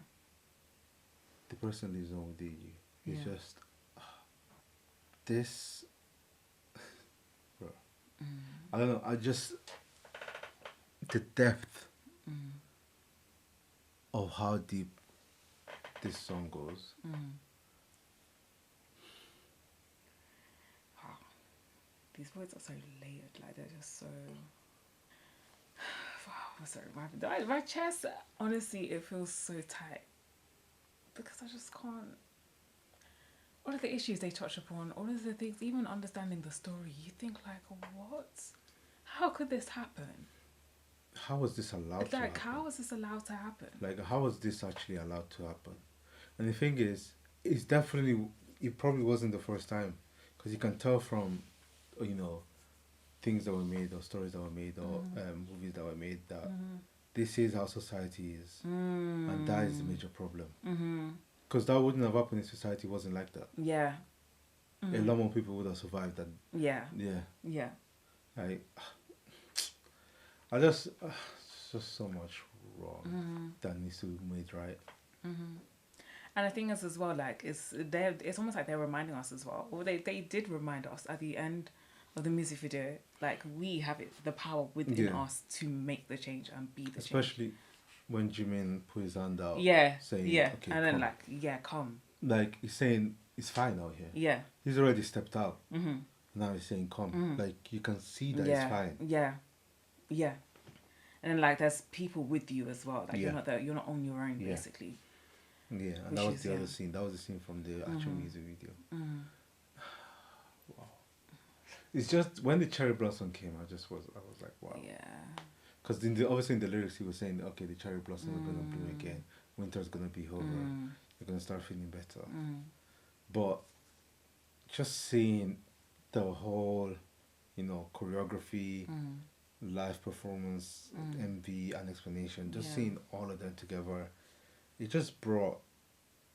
The person lives on within you. It's just this, bro. I don't know. I just the depth of how deep this song goes. Wow. These words are so layered. Like they're just so. Wow. I'm sorry. My chest. Honestly, it feels so tight. Because I just can't. All of the issues they touch upon, all of the things, even understanding the story, you think like, what? How could this happen? How was this allowed to happen? Like, how was this allowed to happen? Like, how was this actually allowed to happen? And the thing is, it's definitely, it probably wasn't the first time. Because you can tell from, you know, things that were made, or stories that were made, or movies that were made, that this is how society is. And that is the major problem. Because that wouldn't have happened if society wasn't like that. Yeah. A lot more people would have survived that. Yeah. Yeah. Like, it's just so much wrong that needs to be made right. And the thing is as well, like, it's almost like they're reminding us as well. Or they did remind us at the end of the music video, like, we have the power within us to make the change and be the change. Especially when Jimin put his hand out, saying, okay, and then come. come. Like, he's saying, it's fine out here. Yeah. He's already stepped out. Now he's saying, come. Like, you can see that it's fine. Yeah. And then, like, there's people with you as well. Like, you're not on your own, basically. Yeah, and that was the other scene. That was the scene from the actual music video. Wow. It's just, when the cherry blossom came, I was like, wow. Yeah. Because obviously in the lyrics he was saying, okay, the cherry blossom are going to bloom again. winter's gonna be over. You're gonna start feeling better. Mm. But just seeing the whole, choreography, live performance, MV, and explanation, just Yeah. seeing all of them together, it just brought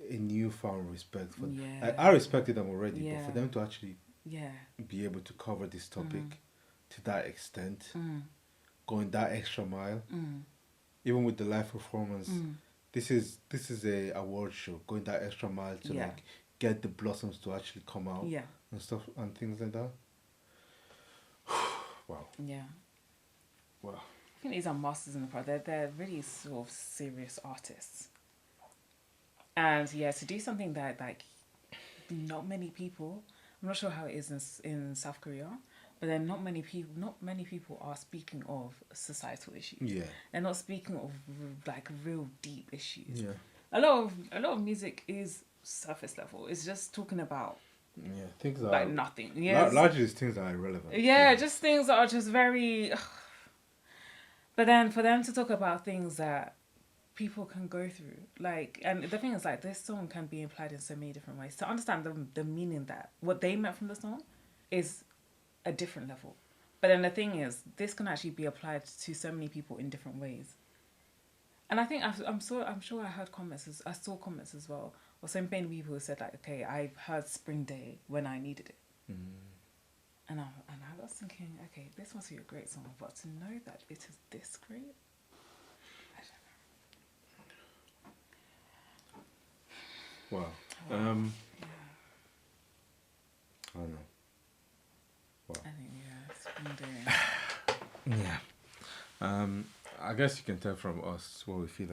a newfound respect for. Yeah. I respected them already, but Yeah. for them to actually Yeah. be able to cover this topic to that extent, Mm. going that extra mile, Mm. even with the live performance, Mm. this is a award show, going that extra mile to Yeah. like get the blossoms to actually come out Yeah. and stuff and things like that. Wow. Yeah. Wow. I think these are masters in the craft. They're really sort of serious artists. And yeah, to do something that like not many people, I'm not sure how it is in South Korea, but then not many people are speaking of societal issues. Yeah. They're not speaking of like real deep issues. Yeah. A lot of music is surface level. It's just talking about Yeah. Things are like nothing. Yeah. largely it's things that are irrelevant. Yeah, just things that are just very. But then for them to talk about things that people can go through, like, and the thing is, like, this song can be implied in so many different ways. To understand the meaning that what they meant from the song is a different level. But then the thing is, this can actually be applied to so many people in different ways. And I think I'm sure I heard comments. I saw comments as well, or so many people who said like, okay, I heard Spring Day when I needed it. And I was thinking, okay, this must be a great song, but to know that it is this great, I don't know. Wow. Yeah. I don't know. Wow. I think Spring Day. Yeah. I guess you can tell from us what we feel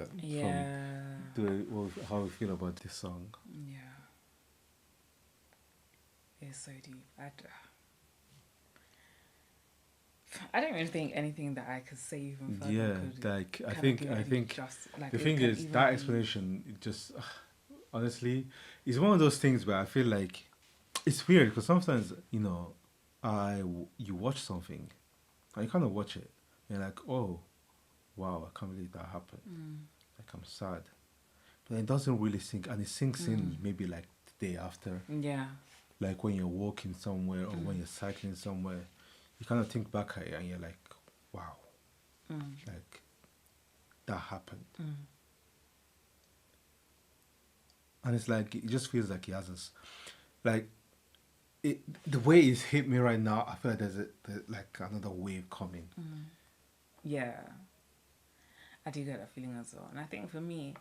how we feel about this song. Yeah. It's so deep. I don't really think anything that I could say even further. Yeah, could like I kind of think give I it think just, like, the it thing can is even that be- explanation, it just honestly, it's one of those things where I feel like it's weird because sometimes you watch something and you kind of watch it and you're like, oh wow, I can't believe that happened. Like, I'm sad, but it doesn't really sink, and it sinks in maybe like the day after, Yeah. like when you're walking somewhere or when you're cycling somewhere, you kind of think back at it and you're like, wow, like that happened. And it's like, it just feels like he hasn't, like, the way it's hit me right now, I feel like there's like another wave coming. Yeah. I do get that feeling as well. And I think for me,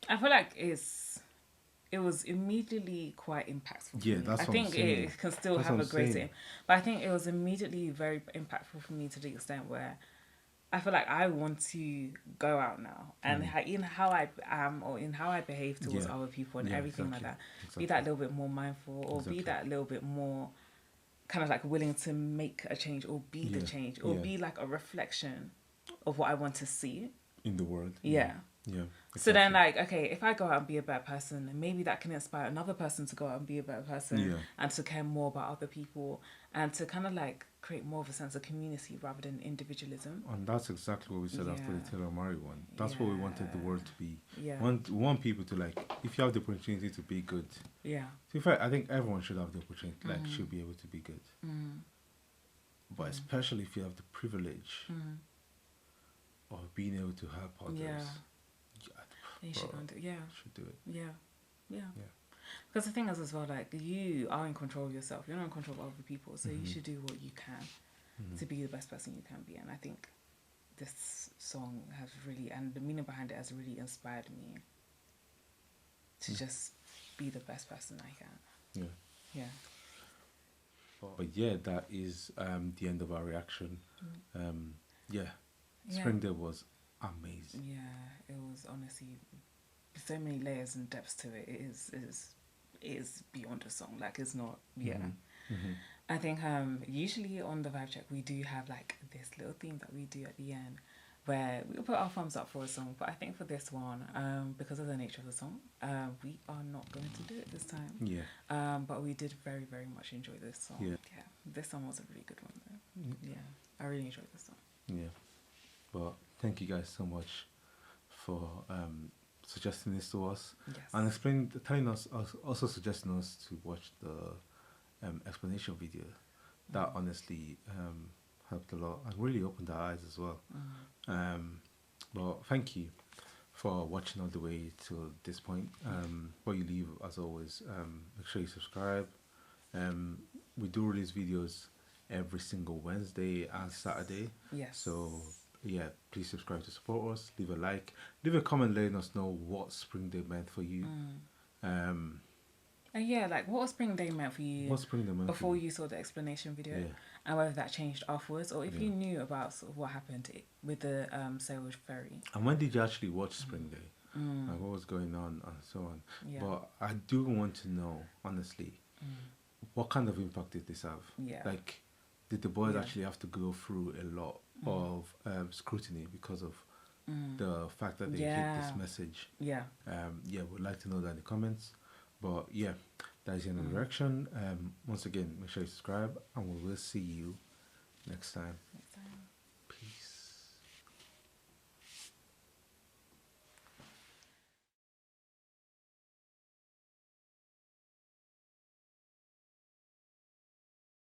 I feel like it was immediately quite impactful for Yeah, me. that's I what I'm think saying. it can still That's have what a I'm great saying. aim. But I think it was immediately very impactful for me to the extent where I feel like I want to go out now and in how I am or in how I behave towards Yeah. other people and Yeah, everything exactly. like that. Exactly. Be that little bit more mindful or Exactly. be that little bit more kind of like willing to make a change or be the Yeah. change or Yeah. be like a reflection of what I want to see. In the world. Yeah. Yeah. So then, exactly. like, okay, if I go out and be a better person, maybe that can inspire another person to go out and be a better person Yeah. and to care more about other people and to kind of like create more of a sense of community rather than individualism. And that's exactly what we said after the Yeah. Taylor Murray one. That's what we wanted the world to be. Yeah. We want people to, like, if you have the opportunity to be good. Yeah. To be fair, I think everyone should have the opportunity, like, should be able to be good. But especially if you have the privilege of being able to help others. Yeah. Yeah, You should bro, go and do, yeah. should do it. Yeah. Yeah. Yeah. Because the thing is as well, like, you are in control of yourself. You're not in control of other people. So you should do what you can to be the best person you can be. And I think this song has really, and the meaning behind it has really inspired me to just be the best person I can. Yeah. Yeah. But yeah, that is the end of our reaction. Yeah. Yeah. Spring Day was amazing. Yeah, it was honestly so many layers and depths to it. It is beyond a song. Like, it's not. Yeah, I think usually on the vibe check we do have like this little theme that we do at the end where we put our thumbs up for a song. But I think for this one, because of the nature of the song, we are not going to do it this time. Yeah. But we did very, very much enjoy this song. Yeah. This song was a really good one though. Yeah, I really enjoyed this song. Yeah. But thank you guys so much for suggesting this to us Yes. and telling us, also suggesting us to watch the explanation video. That honestly helped a lot and really opened our eyes as well. But thank you for watching all the way to this point. Before you leave, as always, make sure you subscribe. We do release videos every single Wednesday and Saturday. Yes. So yeah, please subscribe to support us. Leave a like, leave a comment letting us know what Spring Day meant for you. And yeah, like what Spring Day meant for you What Spring Day meant before for you? you saw the explanation video, Yeah. and whether that changed afterwards, or if you knew about sort of what happened with the Sandwich Ferry. And when did you actually watch Spring Day? And what was going on and so on. Yeah. But I do want to know, honestly, what kind of impact did this have? Yeah. Like, did the boys Yeah. actually have to go through a lot of scrutiny because of the fact that they hit this message? Yeah. Yeah, we'd like to know that in the comments. But yeah, that is the end of the direction. Once again, make sure you subscribe and we will see you next time. Next time.